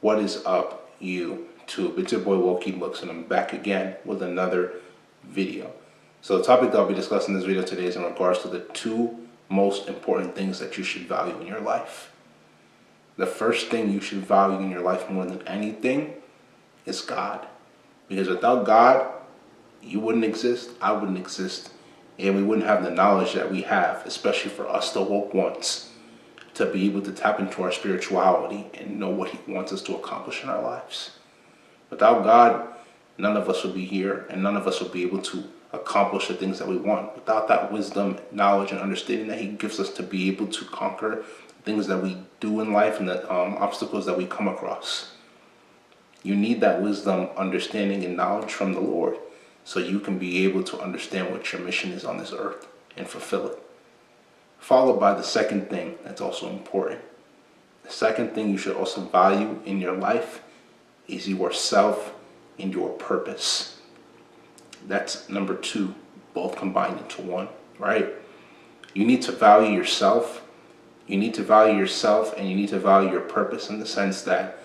What is up, YouTube? It's your boy Woki Books, and I'm back again with another video. So the topic that I'll be discussing in this video today is in regards to the two most important things that you should value in your life. The first thing you should value in your life more than anything is God. Because without God, you wouldn't exist, I wouldn't exist, and we wouldn't have the knowledge that we have, especially for us, the woke ones, to be able to tap into our spirituality and know what He wants us to accomplish in our lives. Without God, none of us would be here, and none of us would be able to accomplish the things that we want. Without that wisdom, knowledge, and understanding that He gives us to be able to conquer things that we do in life and the obstacles that we come across. You need that wisdom, understanding, and knowledge from the Lord so you can be able to understand what your mission is on this earth and fulfill it. Followed by the second thing that's also important. The second thing you should also value in your life is yourself and your purpose. That's number two, both combined into one, right? You need to value yourself. You need to value yourself, and you need to value your purpose, in the sense that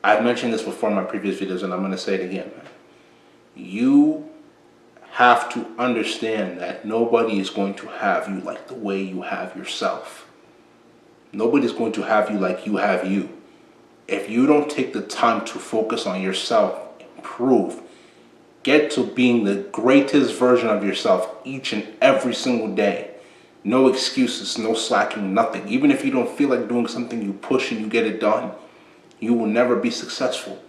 I've mentioned this before in my previous videos, and I'm going to say it again. You have to understand that nobody is going to have you like the way you have yourself. Nobody's going to have you like you have you. If you don't take the time to focus on yourself, improve, get to being the greatest version of yourself each and every single day. No excuses, no slacking, nothing. Even if you don't feel like doing something, you push and you get it done. You will never be successful.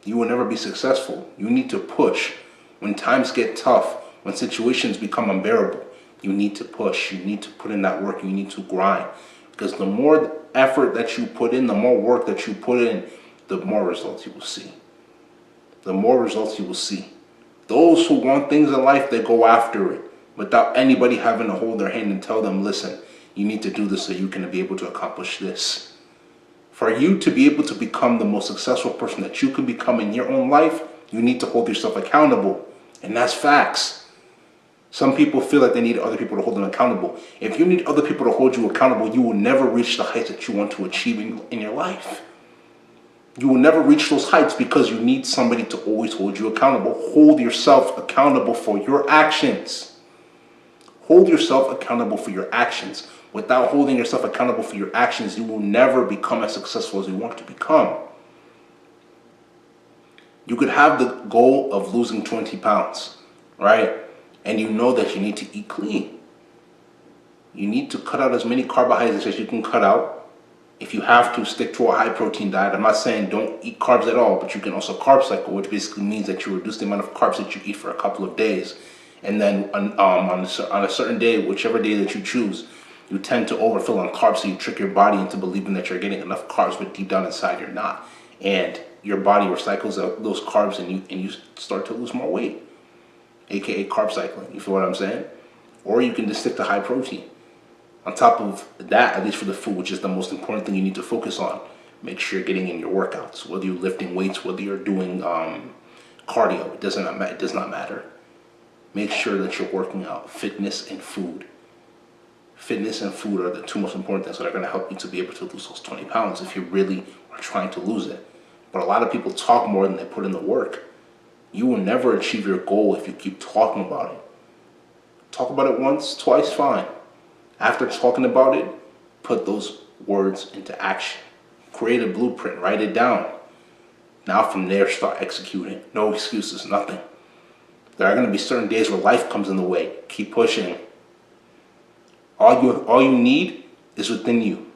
You will never be successful. You need to push. When times get tough, when situations become unbearable, you need to push. You need to put in that work. You need to grind. Because the more effort that you put in, the more work that you put in, the more results you will see. The more results you will see. Those who want things in life, they go after it without anybody having to hold their hand and tell them, listen, you need to do this so you can be able to accomplish this. For you to be able to become the most successful person that you can become in your own life, you need to hold yourself accountable. And that's facts. Some people feel like they need other people to hold them accountable. If you need other people to hold you accountable, you will never reach the heights that you want to achieve in your life. You will never reach those heights because you need somebody to always hold you accountable. Hold yourself accountable for your actions. Hold yourself accountable for your actions. Without holding yourself accountable for your actions, you will never become as successful as you want to become. You could have the goal of losing 20 pounds, right? And you know that you need to eat clean. You need to cut out as many carbohydrates as you can cut out. If you have to, stick to a high protein diet. I'm not saying don't eat carbs at all, but you can also carb cycle, which basically means that you reduce the amount of carbs that you eat for a couple of days. And then on a certain day, whichever day that you choose, you tend to overfill on carbs, so you trick your body into believing that you're getting enough carbs, but deep down inside you're not. And your body recycles out those carbs, and you start to lose more weight, aka carb cycling. You feel what I'm saying? Or you can just stick to high protein. On top of that, at least for the food, which is the most important thing you need to focus on, make sure you're getting in your workouts. Whether you're lifting weights, whether you're doing cardio, it does not matter. Make sure that you're working out. Fitness and food. Fitness and food are the two most important things that are going to help you to be able to lose those 20 pounds if you really are trying to lose it. But a lot of people talk more than they put in the work. You will never achieve your goal if you keep talking about it. Talk about it once, twice, fine. After talking about it, put those words into action. Create a blueprint, write it down. Now from there, start executing. No excuses, nothing. There are going to be certain days where life comes in the way. Keep pushing. All you need is within you.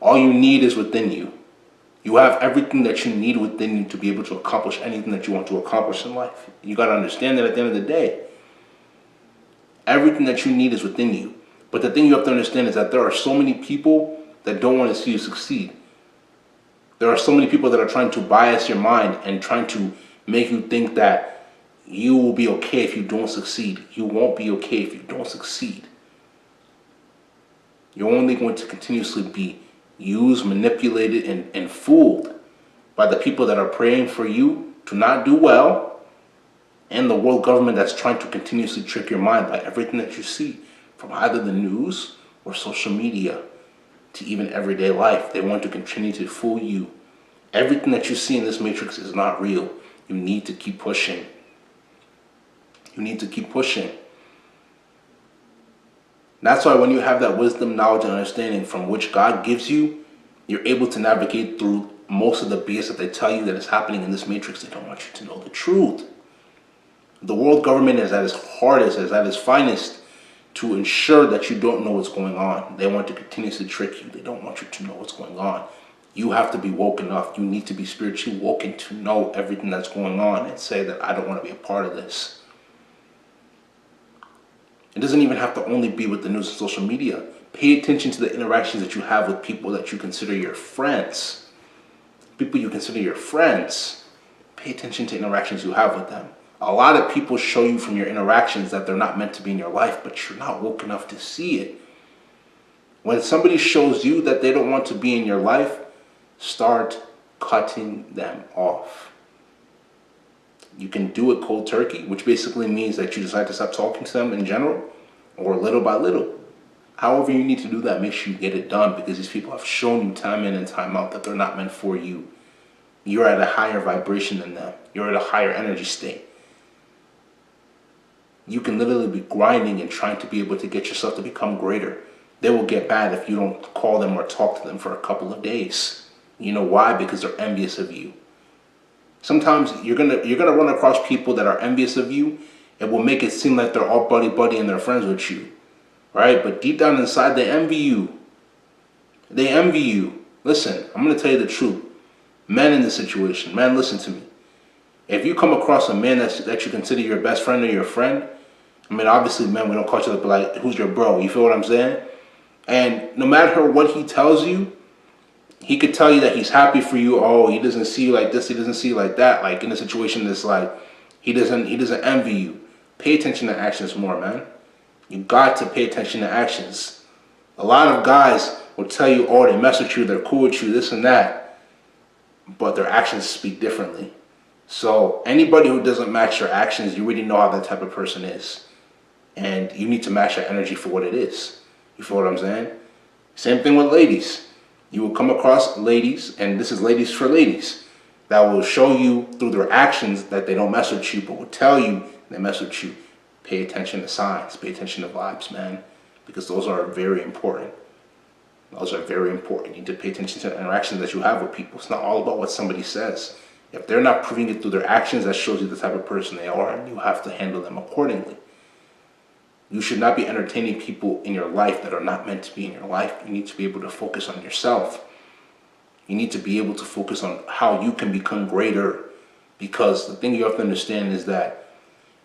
All you need is within you. You have everything that you need within you to be able to accomplish anything that you want to accomplish in life. You got to understand that at the end of the day, everything that you need is within you. But the thing you have to understand is that there are so many people that don't want to see you succeed. There are so many people that are trying to bias your mind and trying to make you think that you will be okay if you don't succeed. You won't be okay if you don't succeed. You're only going to continuously be used, manipulated, and fooled by the people that are praying for you to not do well, and the world government that's trying to continuously trick your mind by everything that you see from either the news or social media, to even everyday life. They want to continue to fool you. Everything that you see in this matrix is not real. You need to keep pushing. You need to keep pushing. That's why when you have that wisdom, knowledge, and understanding from which God gives you, you're able to navigate through most of the BS that they tell you that is happening in this matrix. They don't want you to know the truth. The world government is at its hardest, is at its finest, to ensure that you don't know what's going on. They want to continuously trick you. They don't want you to know what's going on. You have to be woke enough. You need to be spiritually woken to know everything that's going on and say that I don't want to be a part of this. It doesn't even have to only be with the news and social media. Pay attention to the interactions that you have with people that you consider your friends. People you consider your friends. Pay attention to interactions you have with them. A lot of people show you from your interactions that they're not meant to be in your life, but you're not woke enough to see it. When somebody shows you that they don't want to be in your life, start cutting them off. You can do it cold turkey, which basically means that you decide to stop talking to them in general, or little by little. However you need to do that, make sure you get it done, because these people have shown you time in and time out that they're not meant for you. You're at a higher vibration than them. You're at a higher energy state. You can literally be grinding and trying to be able to get yourself to become greater. They will get mad if you don't call them or talk to them for a couple of days. You know why? Because they're envious of you. Sometimes you're gonna run across people that are envious of you. It will make it seem like they're all buddy and they're friends with you, right? But deep down inside, they envy you. They envy you. Listen, I'm gonna tell you the truth. Men in this situation, man, listen to me. If you come across a man that you consider your best friend or your friend, I mean, obviously, men, we don't call each other, but like, who's your bro? You feel what I'm saying? And no matter what he tells you, he could tell you that he's happy for you. Oh, he doesn't see you like this. He doesn't see you like that. Like in a situation that's like, he doesn't envy you. Pay attention to actions more, man. You got to pay attention to actions. A lot of guys will tell you, oh, they mess with you, they're cool with you, this and that. But their actions speak differently. So anybody who doesn't match your actions, you already know how that type of person is. And you need to match your energy for what it is. You feel what I'm saying? Same thing with ladies. You will come across ladies, and this is ladies for ladies, that will show you through their actions that they don't mess with you, but will tell you they mess with you. Pay attention to signs. Pay attention to vibes, man. Because those are very important. Those are very important. You need to pay attention to the interactions that you have with people. It's not all about what somebody says. If they're not proving it through their actions, that shows you the type of person they are, and you have to handle them accordingly. You should not be entertaining people in your life that are not meant to be in your life. You need to be able to focus on yourself. You need to be able to focus on how you can become greater. Because the thing you have to understand is that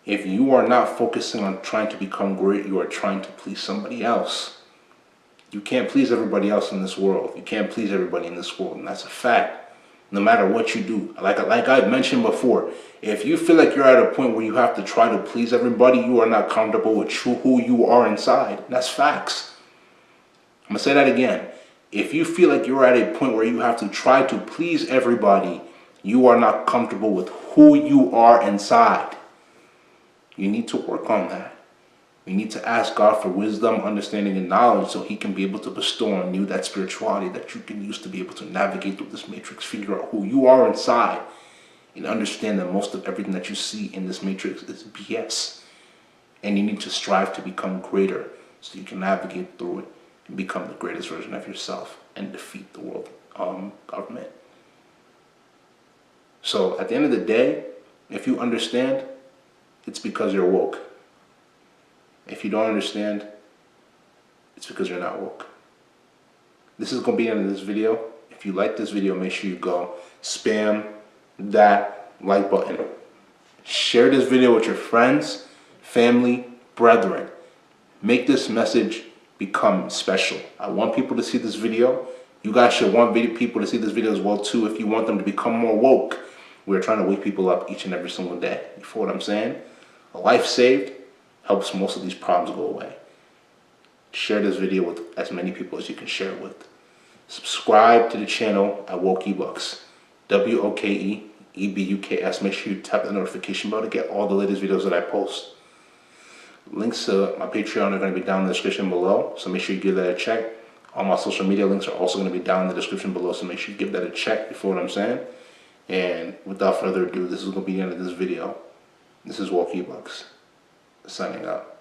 if you are not focusing on trying to become great, you are trying to please somebody else. You can't please everybody else in this world. You can't please everybody in this world, and that's a fact. No matter what you do, like I mentioned before, if you feel like you're at a point where you have to try to please everybody, you are not comfortable with who you are inside. That's facts. I'm gonna say that again. If you feel like you're at a point where you have to try to please everybody, you are not comfortable with who you are inside. You need to work on that. You need to ask God for wisdom, understanding, and knowledge so He can be able to bestow on you that spirituality that you can use to be able to navigate through this matrix, figure out who you are inside, and understand that most of everything that you see in this matrix is BS. And you need to strive to become greater so you can navigate through it and become the greatest version of yourself and defeat the world government. So at the end of the day, if you understand, it's because you're woke. If you don't understand, it's because you're not woke. This is going to be the end of this video. If you like this video, make sure you go spam that like button. Share this video with your friends, family, brethren. Make this message become special. I want people to see this video. You guys should want people to see this video as well too if you want them to become more woke. We're trying to wake people up each and every single day. You feel what I'm saying? A life saved helps most of these problems go away. Share this video with as many people as you can share it with. Subscribe to the channel at WokeEbuks. WOKEEBUKS. Make sure you tap the notification bell to get all the latest videos that I post. Links to my Patreon are going to be down in the description below, so make sure you give that a check. All my social media links are also going to be down in the description below, so make sure you give that a check, you feel what I'm saying? And without further ado, this is going to be the end of this video. This is Walkie Bucks, signing out.